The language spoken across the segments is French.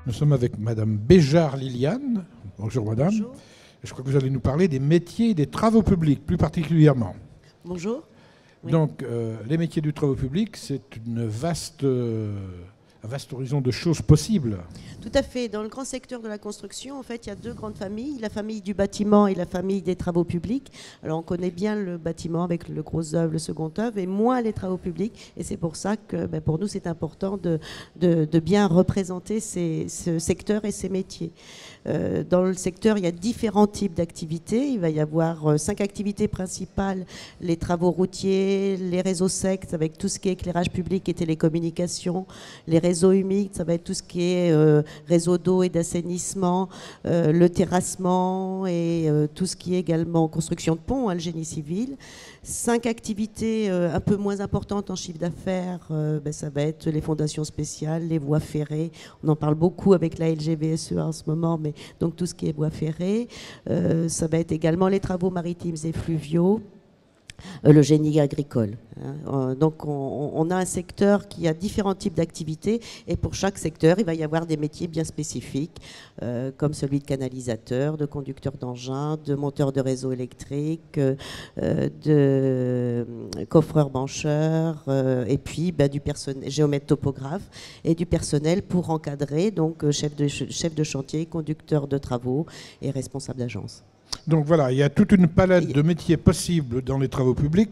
Nous sommes avec Madame Béjart Liliane. Bonjour Madame. Bonjour. Je crois que vous allez nous parler des métiers des travaux publics, plus particulièrement. Bonjour. Oui. Donc, les métiers du travaux public, c'est un vaste horizon de choses possibles. Tout à fait. Dans le grand secteur de la construction, en fait, il y a deux grandes familles, la famille du bâtiment et la famille des travaux publics. Alors, on connaît bien le bâtiment avec le gros œuvre, le second œuvre, et moins les travaux publics. Et c'est pour ça que, pour nous, c'est important de bien représenter ce secteur et ces métiers. Dans le secteur, il y a différents types d'activités. Il va y avoir 5 activités principales: les travaux routiers, les réseaux secs, avec tout ce qui est éclairage public et télécommunications, les réseaux humides, ça va être tout ce qui est réseau d'eau et d'assainissement, le terrassement et tout ce qui est également construction de ponts, le génie civil. 5 activités un peu moins importantes en chiffre d'affaires, ça va être les fondations spéciales, les voies ferrées. On en parle beaucoup avec la LGVSE en ce moment, mais donc tout ce qui est voies ferrées. Ça va être également les travaux maritimes et fluviaux. Le génie agricole. Donc on a un secteur qui a différents types d'activités et pour chaque secteur il va y avoir des métiers bien spécifiques comme celui de canalisateur, de conducteur d'engin, de monteur de réseau électrique, de coffreur-bancheur et puis du personnel, géomètre topographe et du personnel pour encadrer, donc chef de chantier, conducteur de travaux et responsable d'agence. Donc voilà, il y a toute une palette de métiers possibles dans les travaux publics,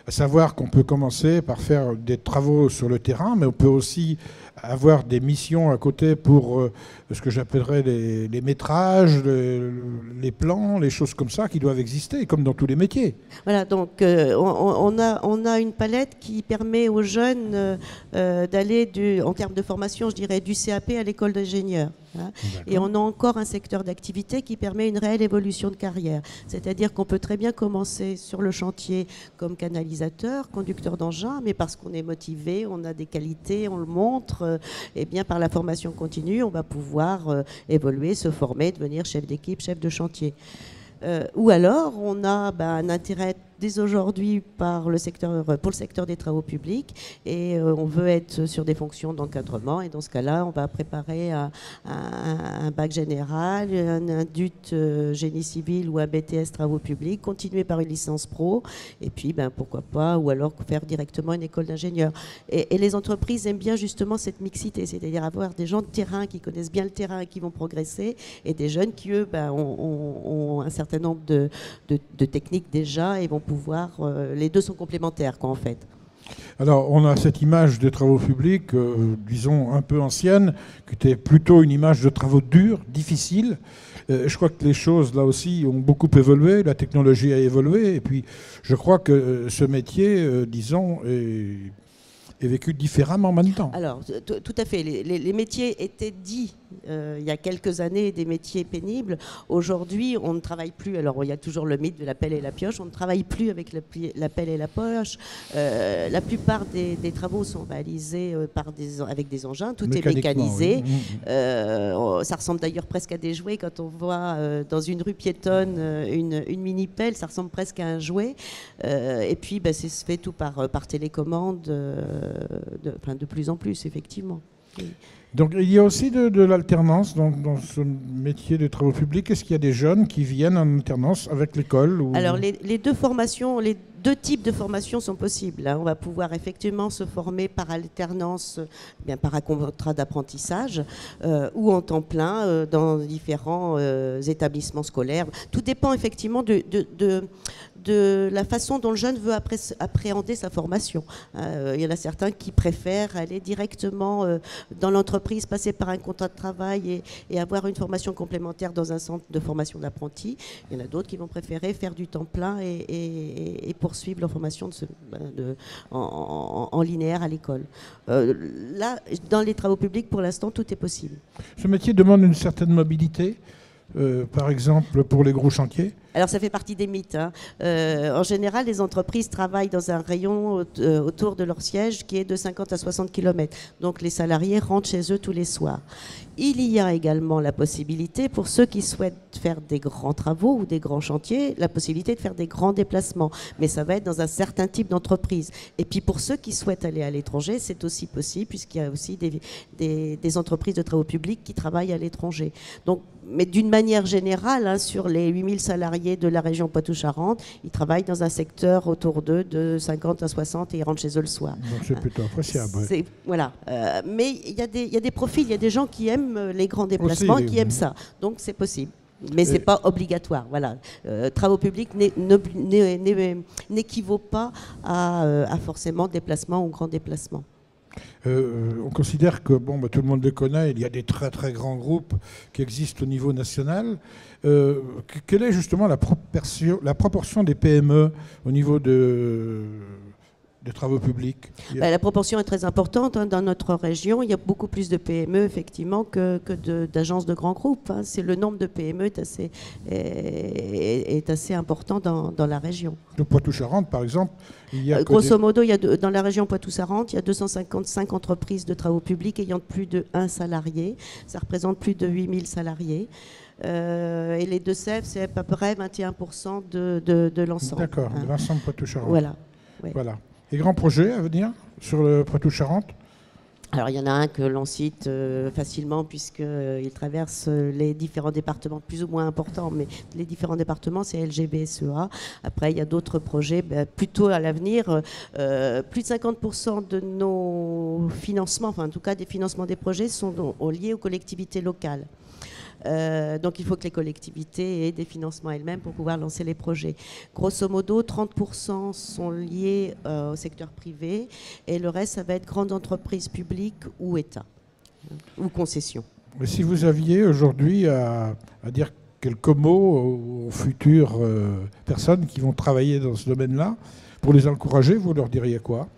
à savoir qu'on peut commencer par faire des travaux sur le terrain, mais on peut aussi avoir des missions à côté pour ce que j'appellerais les métrages, les plans, les choses comme ça qui doivent exister, comme dans tous les métiers. Voilà, donc on a une palette qui permet aux jeunes d'aller, en termes de formation, je dirais, du CAP à l'école d'ingénieur. Hein. Et on a encore un secteur d'activité qui permet une réelle évolution de carrière. C'est-à-dire qu'on peut très bien commencer sur le chantier comme canalisateur, conducteur d'engin, mais parce qu'on est motivé, on a des qualités, on le montre, et bien par la formation continue, on va pouvoir évoluer, se former, devenir chef d'équipe, chef de chantier. Ou alors, on a un intérêt dès aujourd'hui pour le secteur des travaux publics et on veut être sur des fonctions d'encadrement et dans ce cas-là, on va préparer un bac général, un DUT génie civil ou un BTS travaux publics, continuer par une licence pro et puis pourquoi pas, ou alors faire directement une école d'ingénieur. Et les entreprises aiment bien justement cette mixité, c'est-à-dire avoir des gens de terrain qui connaissent bien le terrain et qui vont progresser et des jeunes qui, eux, ont un certain nombre de techniques déjà et vont pouvoir... les deux sont complémentaires, en fait. Alors, on a cette image des travaux publics, disons, un peu ancienne, qui était plutôt une image de travaux durs, difficiles. Je crois que les choses, là aussi, ont beaucoup évolué, la technologie a évolué, et puis je crois que ce métier, disons, est vécu différemment maintenant. Alors, tout à fait. Les métiers étaient dits il y a quelques années des métiers pénibles. Aujourd'hui, on ne travaille plus. Alors, il y a toujours le mythe de la pelle et la pioche. On ne travaille plus avec la pelle et la pioche. La plupart des travaux sont réalisés avec des engins. Tout est mécanisé. Oui. Ça ressemble d'ailleurs presque à des jouets. Quand on voit dans une rue piétonne une mini-pelle, ça ressemble presque à un jouet. Et puis, c'est fait tout par télécommande. De plus en plus, effectivement. Oui. Donc il y a aussi de l'alternance dans ce métier de travaux publics. Est-ce qu'il y a des jeunes qui viennent en alternance avec l'école ou... Alors les deux types de formations sont possibles. On va pouvoir effectivement se former par alternance, par un contrat d'apprentissage ou en temps plein dans différents établissements scolaires. Tout dépend effectivement de la façon dont le jeune veut appréhender sa formation. Il y en a certains qui préfèrent aller directement dans l'entreprise, passer par un contrat de travail et avoir une formation complémentaire dans un centre de formation d'apprentis. Il y en a d'autres qui vont préférer faire du temps plein et poursuivre leur formation en linéaire à l'école. Là, dans les travaux publics, pour l'instant, tout est possible. Ce métier demande une certaine mobilité. par exemple, pour les gros chantiers? Alors ça fait partie des mythes, hein. En général, les entreprises travaillent dans un rayon autour de leur siège qui est de 50 à 60 km. Donc les salariés rentrent chez eux tous les soirs. Il y a également la possibilité, pour ceux qui souhaitent faire des grands travaux ou des grands chantiers, la possibilité de faire des grands déplacements. Mais ça va être dans un certain type d'entreprise. Et puis pour ceux qui souhaitent aller à l'étranger, c'est aussi possible, puisqu'il y a aussi des entreprises de travaux publics qui travaillent à l'étranger. Donc, mais d'une manière générale, hein, sur les 8000 salariés de la région Poitou-Charentes, ils travaillent dans un secteur autour d'eux de 50 à 60 et ils rentrent chez eux le soir. Donc c'est plutôt appréciable. Voilà. Mais il y a des profils, il y a des gens qui aiment les grands déplacements, aussi, qui aiment ça. Donc c'est possible. Mais ce n'est pas obligatoire. Voilà. Travaux publics n'équivaut pas à forcément déplacement ou grand déplacement. On considère que tout le monde le connaît, il y a des très très grands groupes qui existent au niveau national. Quelle est justement la proportion des PME au niveau des travaux publics? La proportion est très importante, hein. Dans notre région, il y a beaucoup plus de PME effectivement que d'agences de grands groupes, hein. Le nombre de PME est assez important dans la région. De Poitou-Charentes, par exemple, il y a grosso modo, dans la région Poitou-Charentes, il y a 255 entreprises de travaux publics ayant plus de 1 salarié. Ça représente plus de 8000 salariés. Et les Deux-Sèvres, c'est à peu près 21% de l'ensemble. D'accord, de l'ensemble Poitou-Charentes. Voilà. Oui. Voilà. Et grands projets à venir sur le Poitou-Charentes? Alors, il y en a un que l'on cite facilement puisqu'il traverse les différents départements, plus ou moins importants, mais les différents départements, c'est LGBSEA. Après, il y a d'autres projets, plutôt à l'avenir. Plus de 50% de nos financements, enfin en tout cas des financements des projets, sont liés aux collectivités locales. Donc il faut que les collectivités aient des financements elles-mêmes pour pouvoir lancer les projets. Grosso modo, 30% sont liés au secteur privé et le reste, ça va être grandes entreprises publiques ou État, ou concessions. Mais si vous aviez aujourd'hui à dire quelques mots aux futures personnes qui vont travailler dans ce domaine-là, pour les encourager, vous leur diriez quoi?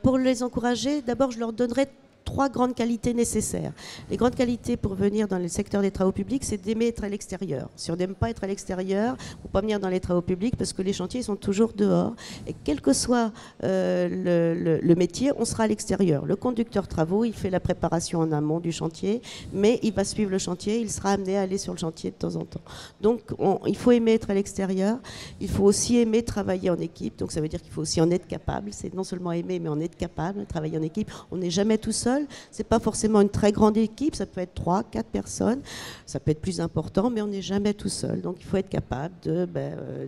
Pour les encourager, d'abord, je leur donnerais 3 grandes qualités nécessaires. Les grandes qualités pour venir dans le secteur des travaux publics, c'est d'aimer être à l'extérieur. Si on n'aime pas être à l'extérieur, il ne faut pas venir dans les travaux publics parce que les chantiers sont toujours dehors. Et quel que soit le métier, on sera à l'extérieur. Le conducteur travaux, il fait la préparation en amont du chantier, mais il va suivre le chantier, il sera amené à aller sur le chantier de temps en temps. Donc il faut aimer être à l'extérieur. Il faut aussi aimer travailler en équipe. Donc ça veut dire qu'il faut aussi en être capable. C'est non seulement aimer, mais en être capable de travailler en équipe. On n'est jamais tout seul. C'est pas forcément une très grande équipe, ça peut être 3, 4 personnes, ça peut être plus important, mais on n'est jamais tout seul. Donc il faut être capable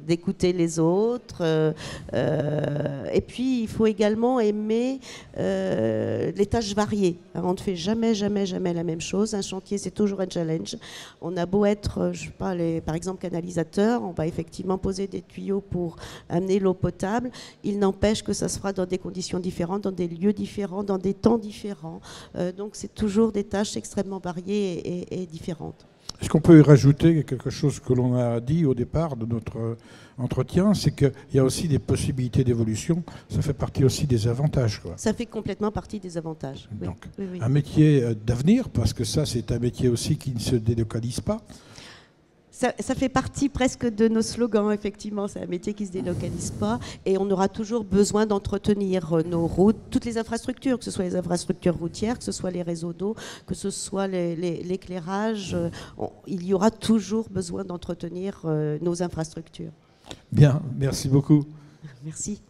d'écouter les autres. Et puis il faut également aimer les tâches variées. Alors, on ne fait jamais la même chose. Un chantier, c'est toujours un challenge. On a beau être, je sais pas, par exemple canalisateur, on va effectivement poser des tuyaux pour amener l'eau potable. Il n'empêche que ça se fera dans des conditions différentes, dans des lieux différents, dans des temps différents. Donc c'est toujours des tâches extrêmement variées et différentes. Est-ce qu'on peut y rajouter quelque chose que l'on a dit au départ de notre entretien, c'est qu'il y a aussi des possibilités d'évolution, ça fait partie aussi des avantages, quoi. Ça fait complètement partie des avantages. Donc, oui. Un métier d'avenir, parce que ça c'est un métier aussi qui ne se délocalise pas. Ça fait partie presque de nos slogans, effectivement. C'est un métier qui ne se délocalise pas et on aura toujours besoin d'entretenir nos routes, toutes les infrastructures, que ce soit les infrastructures routières, que ce soit les réseaux d'eau, que ce soit l'éclairage. Il y aura toujours besoin d'entretenir nos infrastructures. Bien, merci beaucoup. Merci.